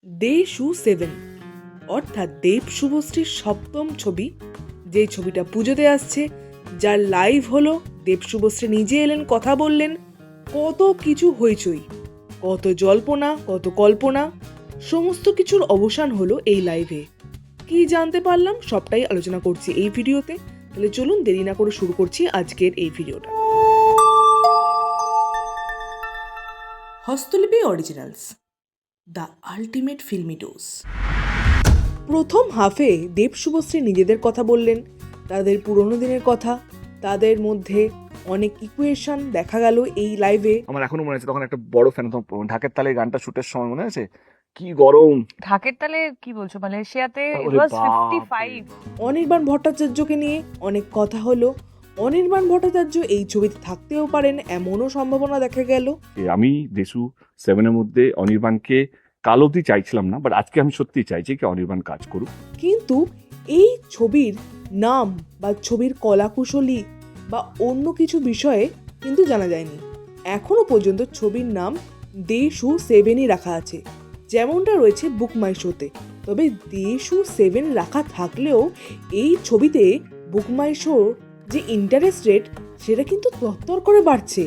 দে-সু-7 অর্থাৎ দেব শুভশ্রীর সপ্তম ছবি, যে ছবিটা পুজোতে আসছে, যার লাইভ হলো। দেব শুভশ্রী নিজে এলেন, কথা বললেন, কত কিছু হইচই, কত জল্পনা, কত কল্পনা, সমস্ত কিছুর অবসান হলো এই লাইভে। কি জানতে পারলাম সবটাই আলোচনা করছি এই ভিডিওতে। তাহলে চলুন দেরি না করে শুরু করছি আজকের এই ভিডিওটা। Hastolipi originals, the ultimate filmy dose. প্রথম হাফে দেব শুভশ্রী নিজেদের কথা বললেন, তাদের পুরোনো দিনের কথা, তাদের মধ্যে অনেক ইকুয়েশন দেখা গেল এই লাইভে। আমার এখনো মনে আছে তখন একটা বড় ফ্যান হতাম ঢাকের তালে গানটা শুটের সময়, মনে আছে কি গরম। ঢাকের তালে কি বলছো, মালয়েশিয়াতে it ওরে was বাপ 55। অনির্বাণ ভট্টাচার্যকে নিয়ে অনেক কথা হলো। অনির্বাণ ভট্টাচার্য এই ছবিতে থাকতেও পারেন এমনও সম্ভাবনা দেখা গেল। আমি দে-সু-7 মধ্যে অনির্বাণকে কাল অবধি চাইছিলাম না, বাট আজকে আমি সত্যি চাইছি কি অনির্বাণ কাজ করুক। কিন্তু এই ছবির নাম বা ছবির কলাকুশলী বা অন্য কিছু বিষয়ে কিন্তু জানা যায়নি। এখনো পর্যন্ত ছবির নাম দে-সু-7ই রাখা আছে, যেমনটা রয়েছে বুক মাই শোতে। তবে দে-সু-7 রাখা থাকলেও এই ছবিতে বুক মাই শোর যে ইন্টারেস্ট রেট, সেটা কিন্তু তত্তর করে বাড়ছে।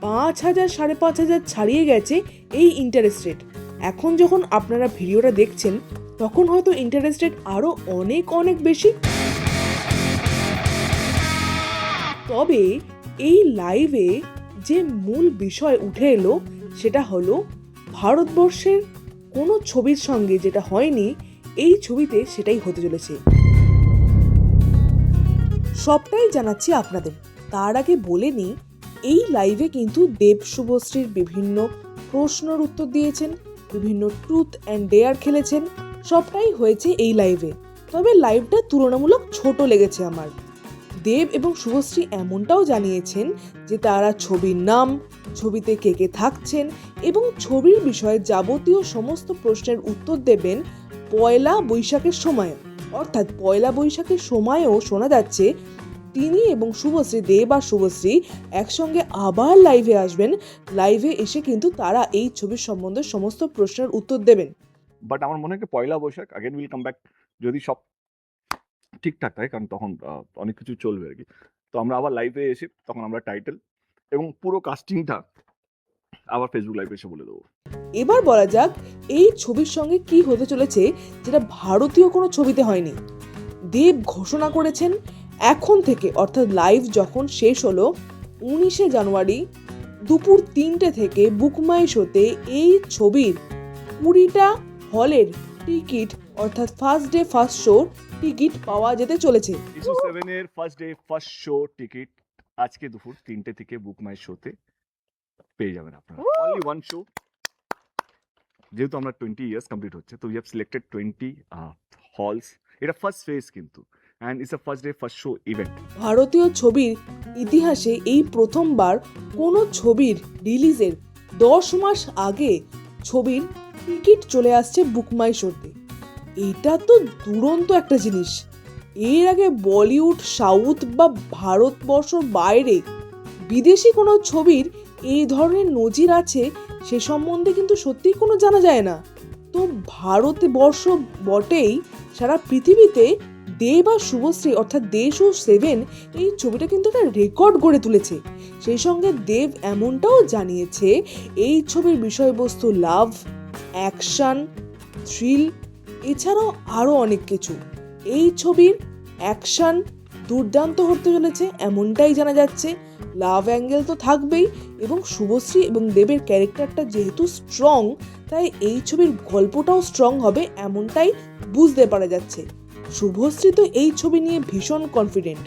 5,000 5,500 ছাড়িয়ে গেছে এই ইন্টারেস্ট রেট। এখন যখন আপনারা ভিডিওটা দেখছেন তখন হয়তো ইন্টারেস্ট রেট আরও অনেক অনেক বেশি। তবে এই লাইভে যে মূল বিষয় উঠে এলো সেটা হলো ভারতবর্ষের কোনো ছবির সঙ্গে যেটা হয়নি এই ছবিতে সেটাই হতে চলেছে। সবটাই জানাচ্ছি আপনাদের। তার আগে বলে নিই, এই লাইভে কিন্তু দেব শুভশ্রীর বিভিন্ন প্রশ্নের উত্তর দিয়েছেন, বিভিন্ন ট্রুথ অ্যান্ড ডেয়ার খেলেছেন, সবটাই হয়েছে এই লাইভে। তবে লাইভটা তুলনামূলক ছোট লেগেছে আমার। দেব এবং শুভশ্রী এমনটাও জানিয়েছেন যে তারা ছবির নাম, ছবিতে কে কে থাকছেন এবং ছবির বিষয়ে যাবতীয় সমস্ত প্রশ্নের উত্তর দেবেন পয়লা বৈশাখের সময়। অর্থাৎ পয়লা বৈশাখের সময়ও শোনা যাচ্ছে তিনি এবং শুভশ্রী, দেব আর শুভশ্রী একসঙ্গে আবার লাইভে আসবেন। লাইভে এসে কিন্তু তারা এই ছবির সম্বন্ধে সমস্ত প্রশ্নের উত্তর দেবেন। বাট আমার মনে হয় কি Poila Baishakh again will come back, যদি সব ঠিকঠাক থাকে, কারণ তখন অনেক কিছু চলবে আর কি। তো আমরা আবার লাইভে এসে তখন আমরা টাইটেল এবং পুরো কাস্টিংটা আবার ফেসবুক লাইভে এসে বলে দেবো। এবার বলা যাক এই ছবির সঙ্গে কি হতে চলেছে যেটা ভারতীয় কোনো ছবিতে হয়নি। দেব ঘোষণা করেছেন এখন থেকে, অর্থাৎ লাইভ যখন শেষ হলো 19শে জানুয়ারি দুপুর 3টে থেকে বুক মাই শোতে এই ছবির 20টা হলের টিকিট, অর্থাৎ first day first show ticket পাওয়া যেতে চলেছে। দে-সু-7 এর first day first show ticket আজকে দুপুর 3টে থেকে বুক মাই শোতে পেয়ে যাবেন আপনারা। অনলি ওয়ান শো, যেহেতু আমরা 20 ইয়ার্স কমপ্লিট হচ্ছে, তো উই হ্যাভ সিলেক্টেড 20 হলস। এটা ফার্স্ট ফেজ কিন্তু, and it's a first day first show event. ভারতীয় ছবির ইতিহাসে এই প্রথমবার কোনো ছবির রিলিজের 10 মাস আগে ছবির টিকিট চলে আসছে বুক মাই শোতে। এটা তো দুরন্ত একটা জিনিস। এর আগে বলিউড, সাউথ বা ভারতবর্ষ বাইরে বিদেশি কোনো ছবির এই ধরনের নজির আছে সে সম্বন্ধে কিন্তু সত্যিই কোনো জানা যায় না। তো ভারতবর্ষ বটেই, সারা পৃথিবীতে দেব আর শুভশ্রী অর্থাৎ দে-সু-7 এই ছবিটা কিন্তু একটা রেকর্ড গড়ে তুলেছে। সেই সঙ্গে দেব এমনটাও জানিয়েছে এই ছবির বিষয়বস্তু লাভ, অ্যাকশন, থ্রিল, এছাড়াও আরও অনেক কিছু। এই ছবির অ্যাকশন দুর্দান্ত হতে চলেছে এমনটাই জানা যাচ্ছে। লাভ অ্যাঙ্গেল তো থাকবেই, এবং শুভশ্রী এবং দেবের ক্যারেক্টারটা যেহেতু স্ট্রং, তাই এই ছবির গল্পটাও স্ট্রং হবে এমনটাই বুঝতে পারা যাচ্ছে। শুভশ্রী তো এই ছবি নিয়ে ভীষণ কনফিডেন্ট,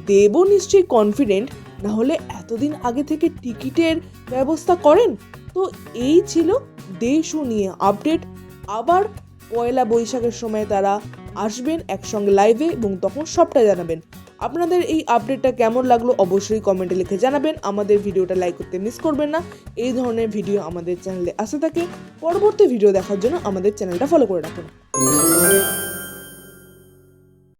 দেবও নিশ্চয়ই কনফিডেন্ট, না হলে এতদিন আগে থেকে টিকিটের ব্যবস্থা করেন। তো এই ছিল দে-সু নিয়ে আপডেট। আবার পয়লা বৈশাখের সময় তারা আসবেন একসঙ্গে লাইভে এবং তখন সবটা জানাবেন। আপনাদের এই আপডেটটা কেমন লাগলো অবশ্যই কমেন্টে লিখে জানাবেন। আমাদের ভিডিওটা লাইক করতে মিস করবেন না। এই ধরনের ভিডিও আমাদের চ্যানেলে আসতে থাকে। পরবর্তী ভিডিও দেখার জন্য আমাদের চ্যানেলটা ফলো করে রাখুন।